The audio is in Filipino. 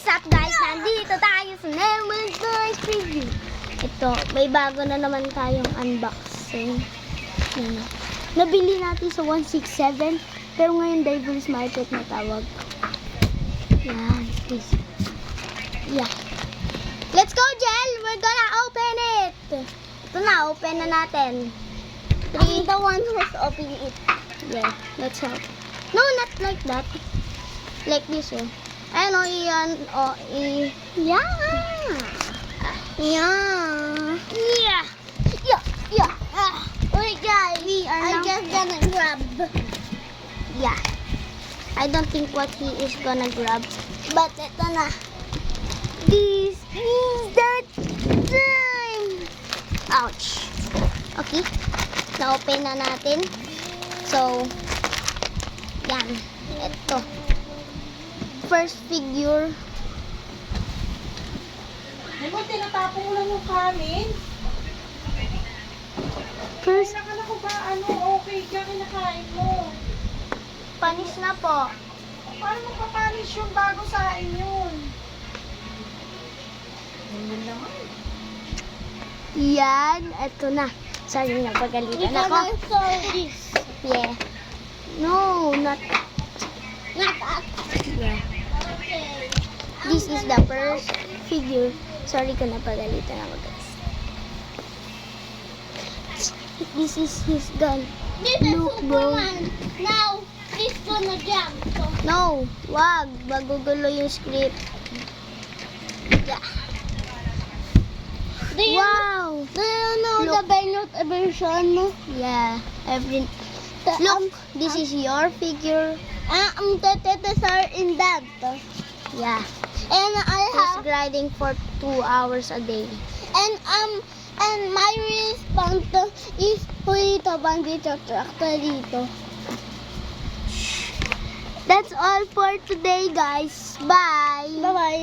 What's up guys? Nandito tayo sa Never's Noise Preview. Ito, may bago na naman tayong unboxing. Yan. Nabili natin sa 167, pero ngayon Devil's Market na tawag. Yan, please. Yeah. Let's go, Jel! We're gonna open it! Ito na, open na natin. I'm the one who's opening it. Yeah, let's help. No, not like that. Like this, oh. Ano, iyan, oh, yeah. Yeah. Yeah. Yeah. Yeah. Wait, guys. I just gonna grab. Yeah. I don't think what he is gonna grab. But ito na. This is the time. Ouch. Okay. Na-open na natin. So, yan. Ito. First figure. Di ba tinatapon mo lang yung kanin? First, Nakala ko ba ano, okay ka, kinakain mo. panis na po. Paano mo papanis yung bago sa yun? Ganyan naman. Yan. Ito na. Sorry, napagalitan ako. Yeah. No, not that. Yeah. This is the first figure. Sorry kung napagalitan ako, guys. This is his gun. Look, bro. Now, he's gonna jump. No, wag. Magugulo yung script. Yeah. Wow. Do you know Look. the Bennett version? Yeah. Look, this is your figure. The tetas are in that. Yeah. And I He's have, grinding for 2 hours a day. and my response is dito, bandito, tractor dito. That's all for today, guys. Bye. Bye-bye.